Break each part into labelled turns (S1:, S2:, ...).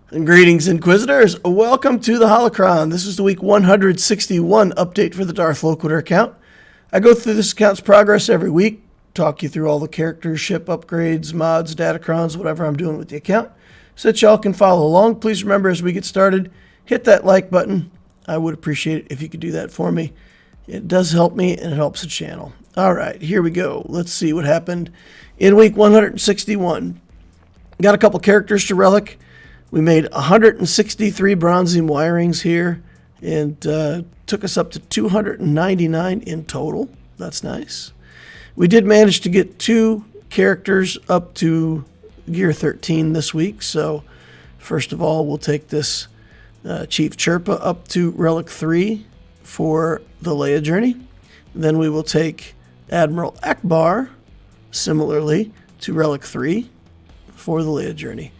S1: Greetings, Inquisitors. Welcome to the Holocron. This is the week 161 update for the Darth Loquitur account. I go through this account's progress every week, talk you through all the characters, ship upgrades, mods, datacrons, whatever I'm doing with the account, so that y'all can follow along. Please remember, as we get started, hit that like button. I would appreciate it if you could do that for me. It does help me, and it helps the channel. All right, here we go. Let's see what happened in week 161. Got a couple characters to relic. We made 163 bronzium wirings here, and took us up to 299 in total. That's nice. We did manage to get 2 characters up to gear 13 this week. So first of all, we'll take this Chief Chirpa up to relic 3 for the Leia journey. Then we will take Admiral Ackbar similarly to relic 3 for the Leia journey.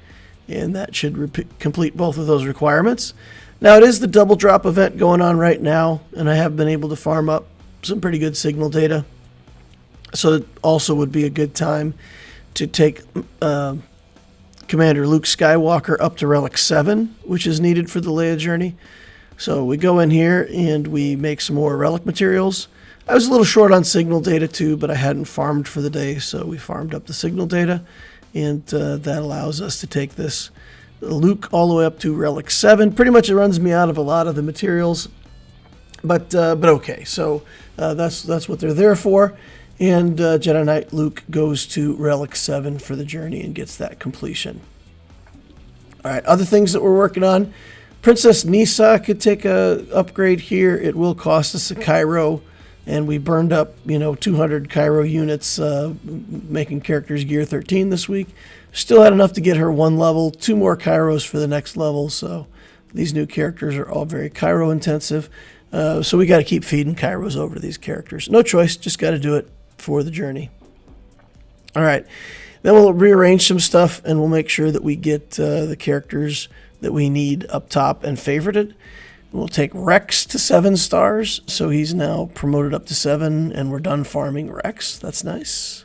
S1: And that should complete both of those requirements. Now, it is the double drop event going on right now, and I have been able to farm up some pretty good signal data. So it also would be a good time to take Commander Luke Skywalker up to relic 7, which is needed for the Leia journey. So we go in here and we make some more relic materials. I was a little short on signal data too, but I hadn't farmed for the day, so we farmed up the signal data. And that allows us to take this Luke all the way up to relic 7. Pretty much it runs me out of a lot of the materials, but okay. So that's what they're there for. And Jedi Knight Luke goes to relic 7 for the journey and gets that completion. All right, other things that we're working on. Princess Nisa could take a upgrade here. It will cost us a Cairo. And we burned up, 200 Cairo units making characters gear 13 this week. Still had enough to get her 1 level, 2 more Cairos for the next level. So these new characters are all very Cairo intensive. So we got to keep feeding Cairos over to these characters. No choice, just got to do it for the journey. All right, then we'll rearrange some stuff and we'll make sure that we get the characters that we need up top and favorited. We'll take Rex to 7 stars, so he's now promoted up to 7, and we're done farming Rex. That's nice.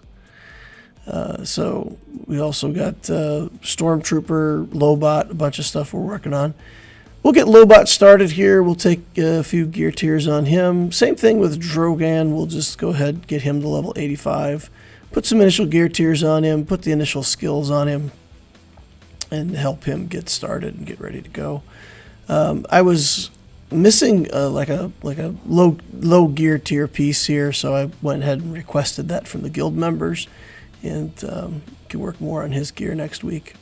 S1: So we also got Stormtrooper, Lobot, a bunch of stuff we're working on. We'll get Lobot started here. We'll take a few gear tiers on him. Same thing with Drogan. We'll just go ahead and get him to level 85. Put some initial gear tiers on him, put the initial skills on him, and help him get started and get ready to go. I was missing like a low gear tier piece here, so I went ahead and requested that from the guild members, and can work more on his gear next week.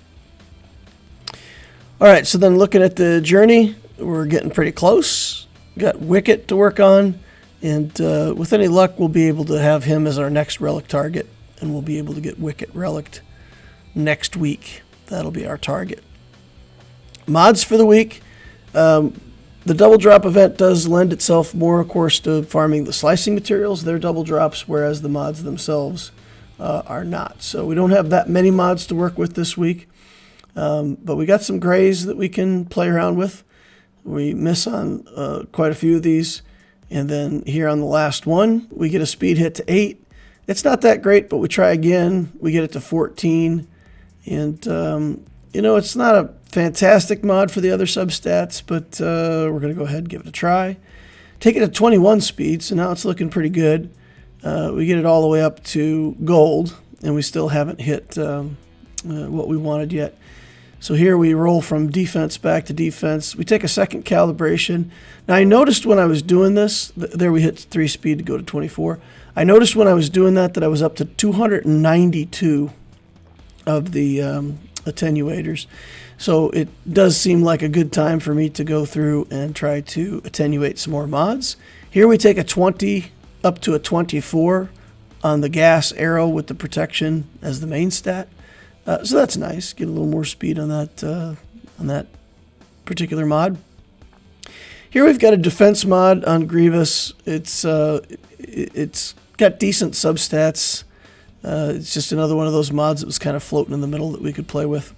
S1: All right, so then looking at the journey, we're getting pretty close. Got Wicket to work on, and with any luck, we'll be able to have him as our next relic target, and we'll be able to get Wicket relicked next week. That'll be our target. Mods for the week. The double drop event does lend itself more, of course, to farming the slicing materials. They're double drops, whereas the mods themselves are not. So we don't have that many mods to work with this week, but we got some grays that we can play around with. We miss on quite a few of these, and then here on the last one, we get a speed hit to 8. It's not that great, but we try again. We get it to 14, and it's not a fantastic mod for the other substats, but we're going to go ahead and give it a try. Take it to 21 speed, so now it's looking pretty good. We get it all the way up to gold, and we still haven't hit what we wanted yet. So here we roll from defense back to defense. We take a second calibration. Now I noticed when I was doing this, there we hit 3 speed to go to 24. I noticed when I was doing that I was up to 292 of the attenuators. So it does seem like a good time for me to go through and try to attenuate some more mods. Here we take a 20 up to a 24 on the gas arrow with the protection as the main stat. So that's nice. Get a little more speed on that particular mod. Here we've got a defense mod on Grievous. It's got decent substats. It's just another one of those mods that was kind of floating in the middle that we could play with.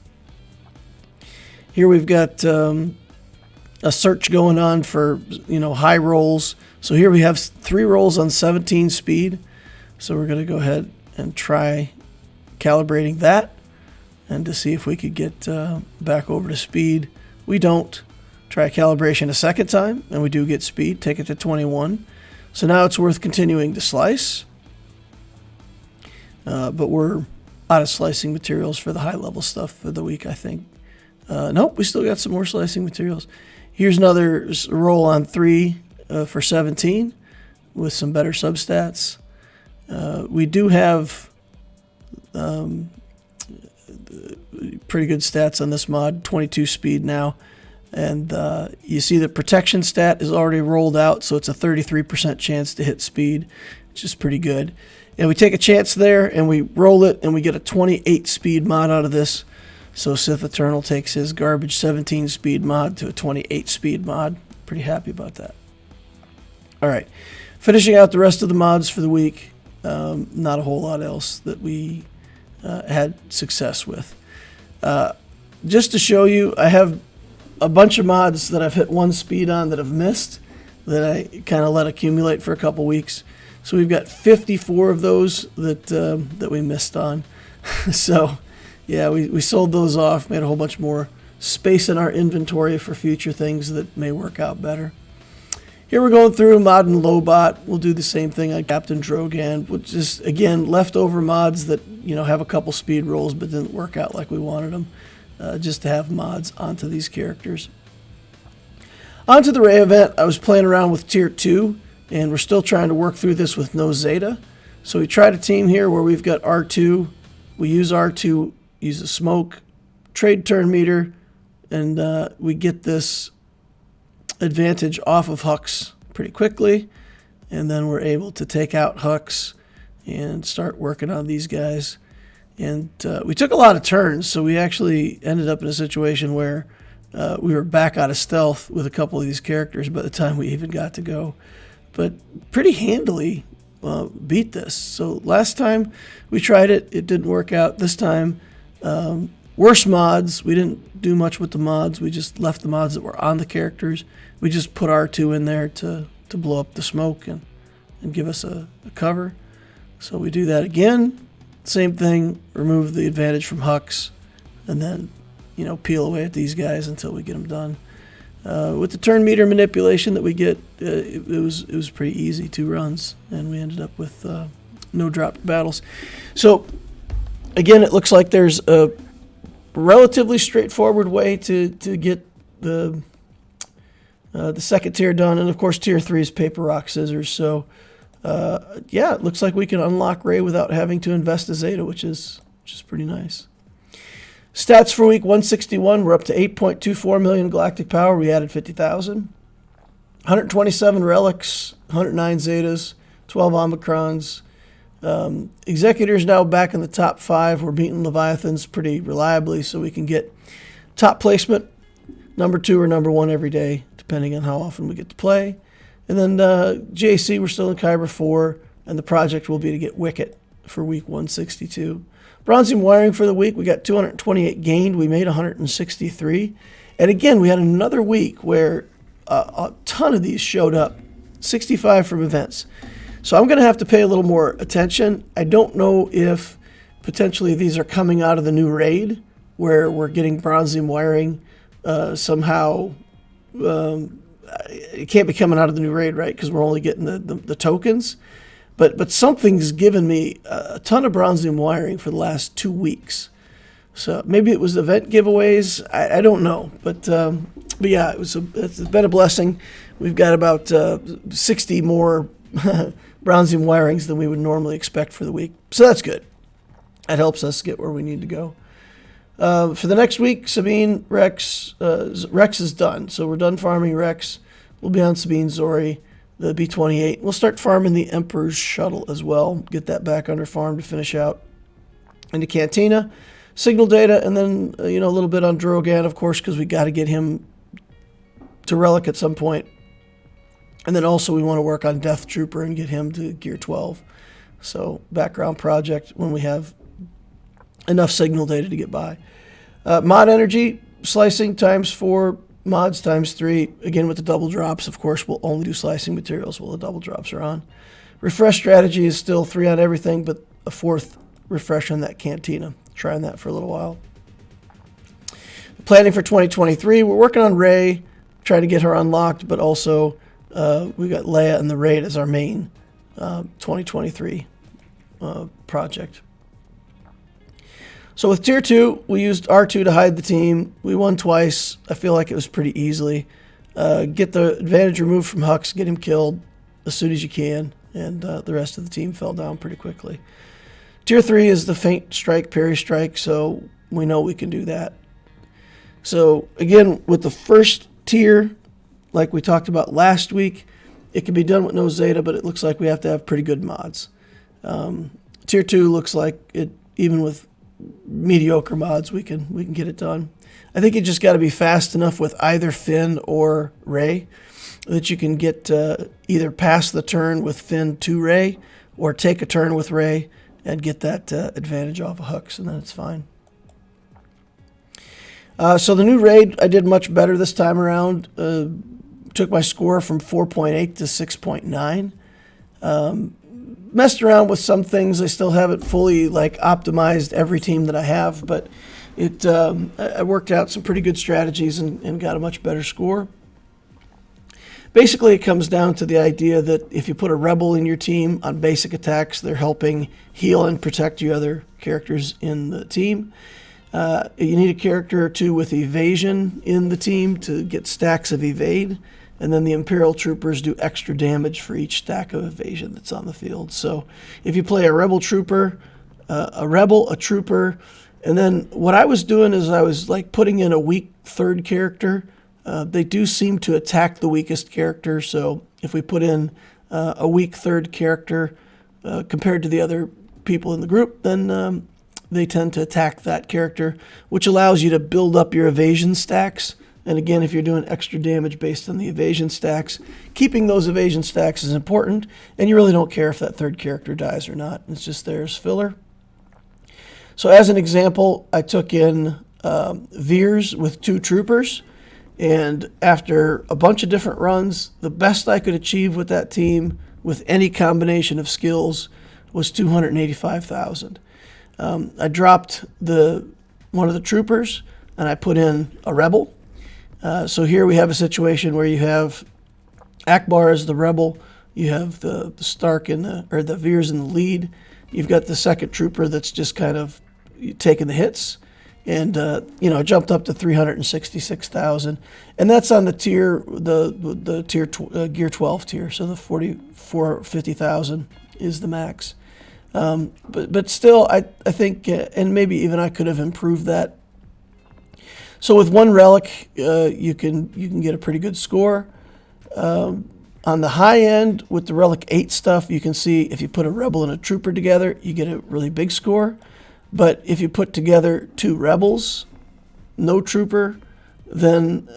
S1: Here we've got a search going on for high rolls. So here we have 3 rolls on 17 speed. So we're going to go ahead and try calibrating that. and to see if we could get back over to speed. We don't. Try calibration a second time, and we do get speed. Take it to 21. So now it's worth continuing to slice. But we're out of slicing materials for the high-level stuff for the week, I think. Nope, we still got some more slicing materials. Here's another roll on 3 for 17 with some better substats. We do have pretty good stats on this mod, 22 speed now. And you see the protection stat is already rolled out, so it's a 33% chance to hit speed, which is pretty good. And we take a chance there, and we roll it, and we get a 28 speed mod out of this. So Sith Eternal takes his garbage 17 speed mod to a 28 speed mod. Pretty happy about that. All right, finishing out the rest of the mods for the week. Not a whole lot else that we had success with. Just to show you, I have a bunch of mods that I've hit 1 speed on that have missed, that I kind of let accumulate for a couple weeks. So we've got 54 of those that we missed on. So yeah, we sold those off, made a whole bunch more space in our inventory for future things that may work out better. Here we're going through mod and Lobot. We'll do the same thing on Captain Drogan, which is, again, leftover mods that, you know, have a couple speed rolls but didn't work out like we wanted them. Just to have mods onto these characters. Onto the Rey event, I was playing around with Tier 2, and we're still trying to work through this with no Zeta. So we tried a team here where we've got R2. We use R2, use a smoke, trade turn meter, and we get this advantage off of Hux pretty quickly. And then we're able to take out Hux and start working on these guys. And we took a lot of turns, so we actually ended up in a situation where we were back out of stealth with a couple of these characters by the time we even got to go. But pretty handily beat this. So last time we tried it, it didn't work out. This time, worse mods. We didn't do much with the mods. We just left the mods that were on the characters. We just put R2 in there to blow up the smoke and give us a cover. So we do that again. Same thing, remove the advantage from Hux, and then, you know, peel away at these guys until we get them done. With the turn meter manipulation that we get, it was pretty easy, 2 runs, and we ended up with no dropped battles. So, again, it looks like there's a relatively straightforward way to get the second tier done, and of course Tier 3 is paper, rock, scissors. So yeah, it looks like we can unlock Rey without having to invest a Zeta, which is pretty nice. Stats for week 161, we're up to 8.24 million galactic power. We added 50,000. 127 relics, 109 Zetas, 12 Omicrons. Executors now back in the top 5. We're beating Leviathans pretty reliably, so we can get top placement, number 2 or number 1 every day, depending on how often we get to play. And then JC, we're still in Kyber 4, and the project will be to get Wicket for week 162. Bronzium wiring for the week, we got 228 gained. We made 163. And again, we had another week where a ton of these showed up, 65 from events. So I'm going to have to pay a little more attention. I don't know if potentially these are coming out of the new raid, where we're getting Bronzium wiring somehow. It can't be coming out of the new raid, right? Because we're only getting the tokens. But something's given me a ton of Bronzium wiring for the last 2 weeks. So maybe it was event giveaways. I don't know. But yeah, it's been a blessing. We've got about 60 more Bronzium wirings than we would normally expect for the week. So that's good. That helps us get where we need to go. For the next week, Sabine, Rex is done. So we're done farming Rex. We'll be on Sabine, Zori, the B-28. We'll start farming the Emperor's shuttle as well. Get that back under farm to finish out into Cantina. Signal data, and then a little bit on Drogan, of course, because we got to get him to Relic at some point. And then also we want to work on Death Trooper and get him to Gear 12. So background project when we have enough signal data to get by. Mod energy, slicing ×4, mods ×3. Again, with the double drops, of course, we'll only do slicing materials while the double drops are on. Refresh strategy is still 3 on everything, but a 4th refresh on that Cantina. Trying that for a little while. Planning for 2023, we're working on Rey, trying to get her unlocked, but also we got Leia and the Raid as our main 2023 project. So with Tier 2, we used R2 to hide the team. We won twice. I feel like it was pretty easily. Get the advantage removed from Hux, get him killed as soon as you can, and the rest of the team fell down pretty quickly. Tier 3 is the feint strike, parry strike, so we know we can do that. So again, with the first tier, like we talked about last week, it can be done with no Zeta, but it looks like we have to have pretty good mods. Tier 2 looks like it, even with mediocre mods, we can get it done. I think you just got to be fast enough with either Finn or Rey that you can get either pass the turn with Finn to Rey or take a turn with Rey and get that advantage off of Hux, and then it's fine. So the new raid, I did much better this time around. Took my score from 4.8 to 6.9. Messed around with some things. I still haven't fully optimized every team that I have, but I worked out some pretty good strategies and got a much better score. Basically, it comes down to the idea that if you put a rebel in your team on basic attacks, they're helping heal and protect your other characters in the team. You need a character or two with evasion in the team to get stacks of evade, and then the Imperial Troopers do extra damage for each stack of evasion that's on the field. So if you play a Rebel Trooper, a Trooper, and then what I was doing is I was putting in a weak third character. They do seem to attack the weakest character, so if we put in a weak third character compared to the other people in the group, then they tend to attack that character, which allows you to build up your evasion stacks. And again, if you're doing extra damage based on the evasion stacks, keeping those evasion stacks is important, and you really don't care if that third character dies or not. It's just there as filler. So as an example, I took in Veers with 2 troopers, and after a bunch of different runs, the best I could achieve with that team with any combination of skills was 285,000. I dropped one of the troopers, and I put in a rebel. So here we have a situation where you have Ackbar as the rebel, you have the Stark or the Veers in the lead. You've got the second trooper that's just kind of taking the hits, and jumped up to 366,000, and that's on the tier, the tier Gear 12 tier. So the 50,000 is the max. But still, I think, and maybe even I could have improved that. So with one relic, you can get a pretty good score. On the high end, with the relic 8 stuff, you can see if you put a rebel and a trooper together, you get a really big score. But if you put together 2 rebels, no trooper, then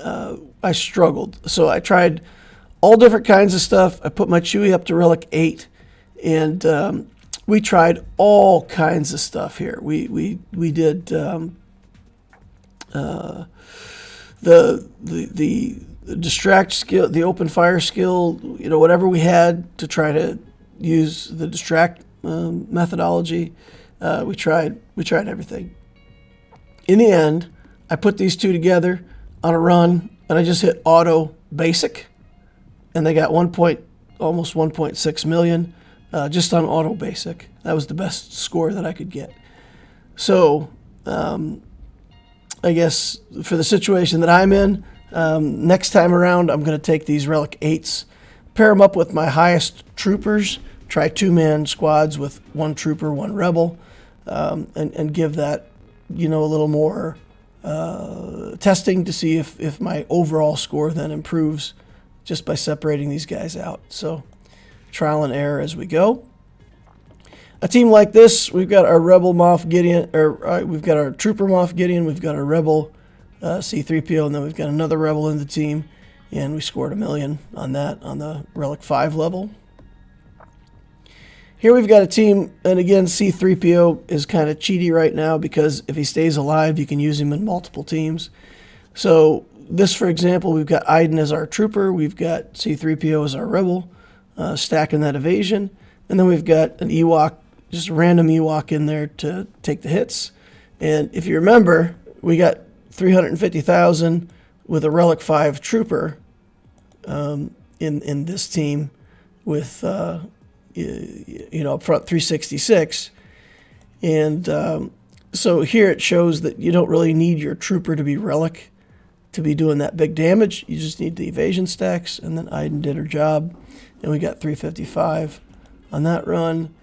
S1: I struggled. So I tried all different kinds of stuff. I put my Chewie up to relic 8, and we tried all kinds of stuff here. We did the distract skill, the open fire skill, whatever we had to try to use the distract methodology. We tried everything. In the end, I put these 2 together on a run, and I just hit auto basic, and they got almost 1.6 million. Just on auto basic. That was the best score that I could get. So I guess for the situation that I'm in, next time around I'm going to take these relic 8s, pair them up with my highest troopers, try 2-man squads with 1 trooper, 1 rebel, and give that a little more testing to see if my overall score then improves just by separating these guys out. So trial and error as we go. A team like this, we've got our Rebel Moff Gideon, we've got our Trooper Moff Gideon, we've got our Rebel C-3PO, and then we've got another Rebel in the team, and we scored 1 million on that on the Relic 5 level. Here we've got a team, and again, C-3PO is kind of cheaty right now because if he stays alive, you can use him in multiple teams. So this, for example, we've got Iden as our Trooper, we've got C-3PO as our Rebel, stacking that evasion, and then we've got an Ewok, just a random Ewok in there to take the hits. And if you remember, we got 350,000 with a Relic 5 Trooper in this team with, you know, up front 366. And so here it shows that you don't really need your Trooper to be Relic to be doing that big damage. You just need the evasion stacks, and then Iden did her job. And we got 355 on that run.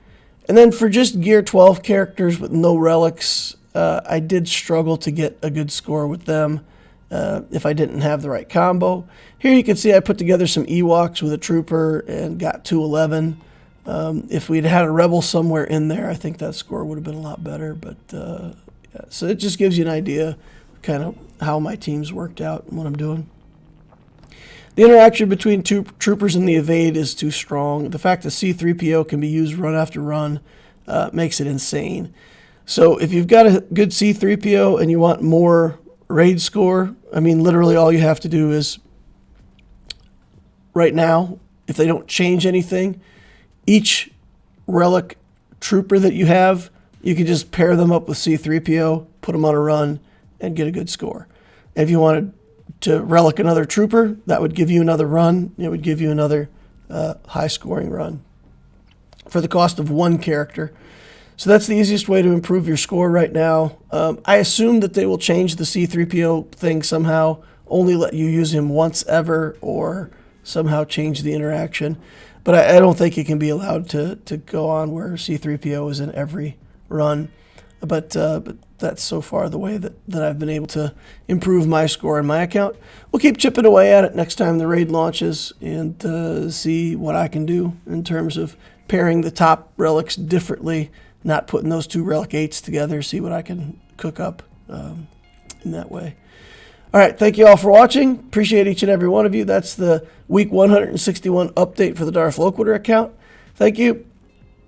S1: And then for just Gear 12 characters with no relics, I did struggle to get a good score with them if I didn't have the right combo. Here you can see I put together some Ewoks with a Trooper and got 211. If we'd had a Rebel somewhere in there, I think that score would have been a lot better. But yeah. So it just gives you an idea kind of how my teams worked out and what I'm doing. The interaction between two troopers and the evade is too strong. The fact that C-3PO can be used run after run makes it insane. So if you've got a good C-3PO and you want more raid score, I mean, literally all you have to do is, right now, if they don't change anything, each relic trooper that you have, you can just pair them up with C-3PO, put them on a run, and get a good score. If you wanted to relic another trooper, that would give you another run. It would give you another high-scoring run for the cost of one character. So that's the easiest way to improve your score right now. I assume that they will change the C-3PO thing somehow, only let you use him once ever, or somehow change the interaction. But I don't think it can be allowed to go on where C-3PO is in every run. But that's so far the way that I've been able to improve my score in my account. We'll keep chipping away at it next time the raid launches and see what I can do in terms of pairing the top relics differently, not putting those two relic 8s together, see what I can cook up in that way. All right, thank you all for watching. Appreciate each and every one of you. That's the week 161 update for the Darth Loquitur account. Thank you.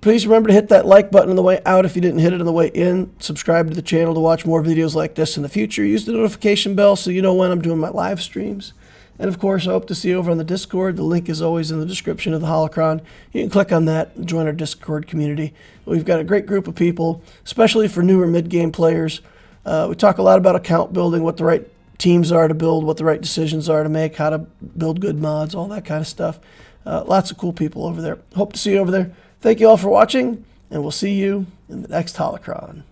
S1: Please remember to hit that like button on the way out if you didn't hit it on the way in. Subscribe to the channel to watch more videos like this in the future. Use the notification bell so you know when I'm doing my live streams. And of course, I hope to see you over on the Discord. The link is always in the description of the Holocron. You can click on that and join our Discord community. We've got a great group of people, especially for newer mid-game players. We talk a lot about account building, what the right teams are to build, what the right decisions are to make, how to build good mods, all that kind of stuff. Lots of cool people over there. Hope to see you over there. Thank you all for watching, and we'll see you in the next Holocron.